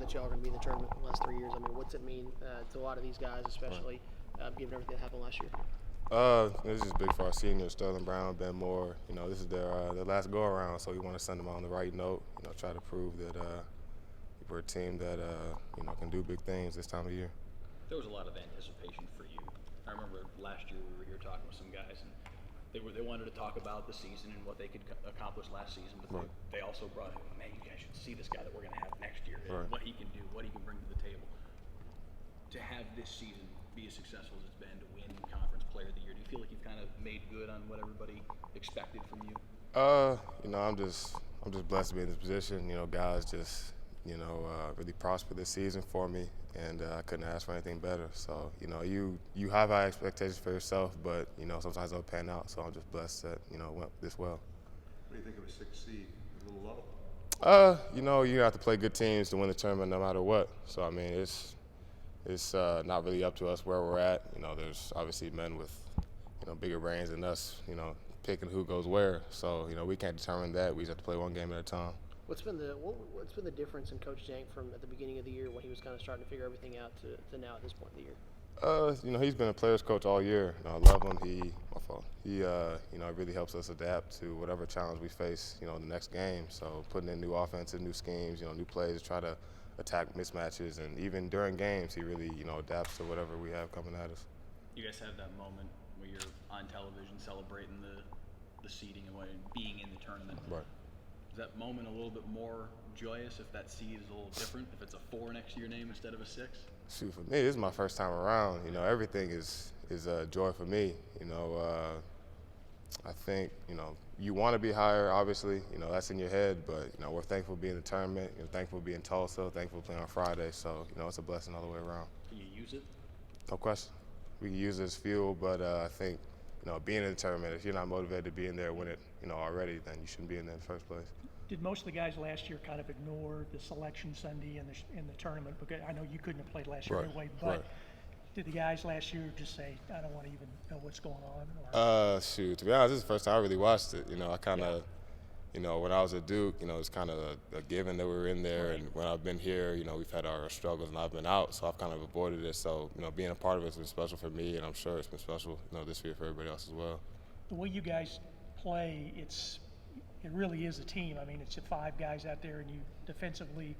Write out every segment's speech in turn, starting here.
that y'all are going to be in the tournament the last 3 years. I mean, what's it mean to a lot of these guys, especially given everything that happened last year? This is big for our seniors, Sterling Brown, Ben Moore. This is their last go-around, so we want to send them on the right note. Try to prove that we're a team that can do big things this time of year. There was a lot of anticipation for you. I remember last year we were here talking with some guys, and they wanted to talk about the season and what they could accomplish last season, but right. they also brought in, man, you guys should see this guy that we're going to have next year, and right. what he can do, what he can bring to the table. To have this season be as successful as it's been, to win Conference Player of the Year, do you feel like you've kind of made good on what everybody expected from you? I'm just blessed to be in this position. Guys just really prospered this season for me, and I couldn't ask for anything better. So you have high expectations for yourself, but sometimes they'll pan out. So I'm just blessed that it went this well. What do you think of a 6 seed? A little low? You have to play good teams to win the tournament no matter what. So I mean, it's not really up to us where we're at. There's obviously men with bigger brains than us. Picking who goes where. So we can't determine that. We just have to play one game at a time. What's been the difference in Coach Jank from at the beginning of the year when he was kind of starting to figure everything out to now at this point in the year? He's been a player's coach all year. I love him. He really helps us adapt to whatever challenge we face, the next game. So putting in new offenses, new schemes, new plays to try to attack mismatches, and even during games, he really, adapts to whatever we have coming at us. You guys have that moment where you're on television celebrating the seeding and being in the tournament. Right. Is that moment a little bit more joyous if that seed is a little different, if it's a 4 next to your name instead of a 6? Shoot, for me, this is my first time around. Everything is a joy for me. I think, you want to be higher, obviously. That's in your head, but, we're thankful to be in the tournament. Thankful to be in Tulsa, thankful to play on Friday. So, it's a blessing all the way around. Can you use it? No question. We can use it as fuel, but I think, being in the tournament, if you're not motivated to be in there and win it, already, then you shouldn't be in there in the first place. Did most of the guys last year kind of ignore the selection Sunday and the tournament? Because I know you couldn't have played last year right. anyway, but right. Did the guys last year just say, I don't want to even know what's going on? Or? Shoot, to be honest, this is the first time I really watched it. I kind of, when I was at Duke, it's kind of a given that we were in there. Right. And when I've been here, we've had our struggles and I've been out, so I've kind of avoided it. So, being a part of it's been special for me, and I'm sure it's been special, this year for everybody else as well. The way you guys play, it really is a team. I mean, it's 5 guys out there, and you defensively.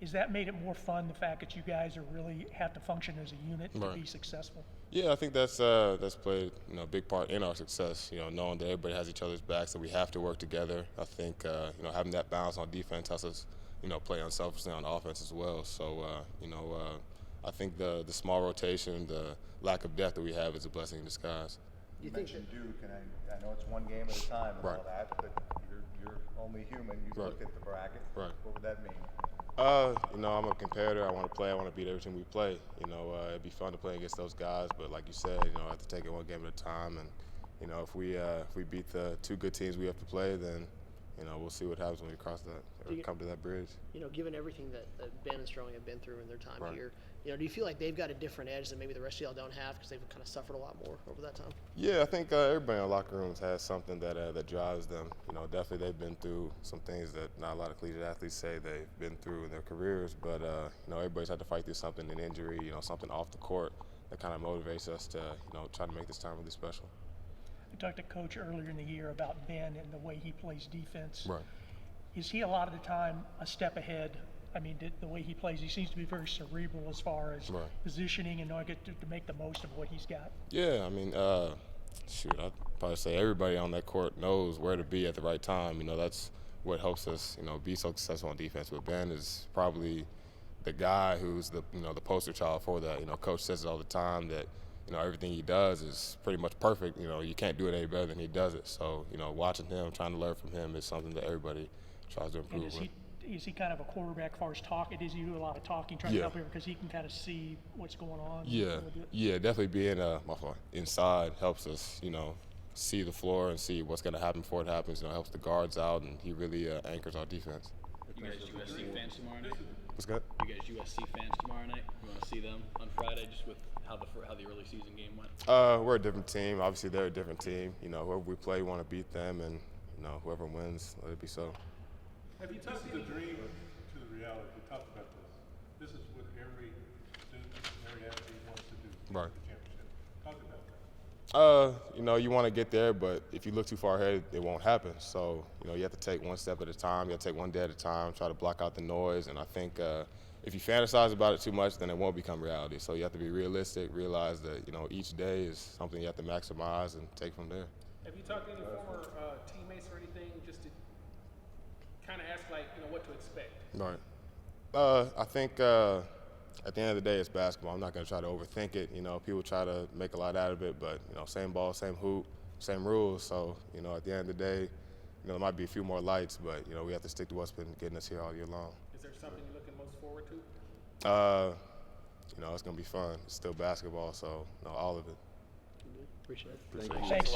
Has that made it more fun, the fact that you guys are really have to function as a unit right. to be successful? Yeah, I think that's played a big part in our success. Knowing that everybody has each other's backs, that we have to work together. I think having that balance on defense helps us play unselfishly on offense as well. So I think the small rotation, the lack of depth that we have is a blessing in disguise. You mentioned Duke, and I know it's one game at a time and right. all that, but you're only human. You right. look at the bracket. Right. What would that mean? I'm a competitor. I want to play. I want to beat every team we play. It'd be fun to play against those guys, but like you said, I have to take it one game at a time. And if we beat the 2 good teams we have to play, then we'll see what happens when we cross that or come to that bridge. Given everything that Ben and Sterling have been through in their time right. here, do you feel like they've got a different edge that maybe the rest of y'all don't have because they've kind of suffered a lot more over that time? Yeah, I think everybody in the locker rooms has something that drives them. Definitely they've been through some things that not a lot of collegiate athletes say they've been through in their careers. But everybody's had to fight through something, an injury, something off the court that kind of motivates us to try to make this time really special. I talked to Coach earlier in the year about Ben and the way he plays defense. Right. Is he a lot of the time a step ahead? I mean, the way he plays, he seems to be very cerebral as far as right. positioning and knowing to make the most of what he's got. Yeah, I mean, I'd probably say everybody on that court knows where to be at the right time. That's what helps us, be so successful on defense. But Ben is probably the guy who's the poster child for that. Coach says it all the time that, everything he does is pretty much perfect. You can't do it any better than he does it. So, watching him, trying to learn from him is something that everybody tries to improve with. Is he kind of a quarterback as far as talking? Does he do a lot of talking, trying to help him because he can kind of see what's going on? Yeah, definitely being inside helps us, see the floor and see what's going to happen before it happens. Helps the guards out, and he really anchors our defense. You guys USC fans tomorrow night? What's good? You guys USC fans tomorrow night? You want to see them on Friday, just with how the early season game went? We're a different team. Obviously, they're a different team. Whoever we play, we want to beat them, and whoever wins, let it be so. Have you talked the dream to the reality? You talked about the Right. the championship. Talk about that. You know, you want to get there, but if you look too far ahead, it won't happen. So, you know, you have to take one step at a time. You have to take one day at a time, try to block out the noise. And I think if you fantasize about it too much, then it won't become reality. So you have to be realistic, realize that, you know, each day is something you have to maximize and take from there. Have you talked to any former teammates or anything just to kind of ask, like, you know, what to expect? Right. I think at the end of the day, it's basketball. I'm not going to try to overthink it. You know, people try to make a lot out of it, but, you know, same ball, same hoop, same rules. So, you know, at the end of the day, you know, there might be a few more lights, but, you know, we have to stick to what's been getting us here all year long. Is there something you're looking most forward to? You know, it's going to be fun. It's still basketball, so, you know, all of it. Appreciate it. Thank you. Thanks.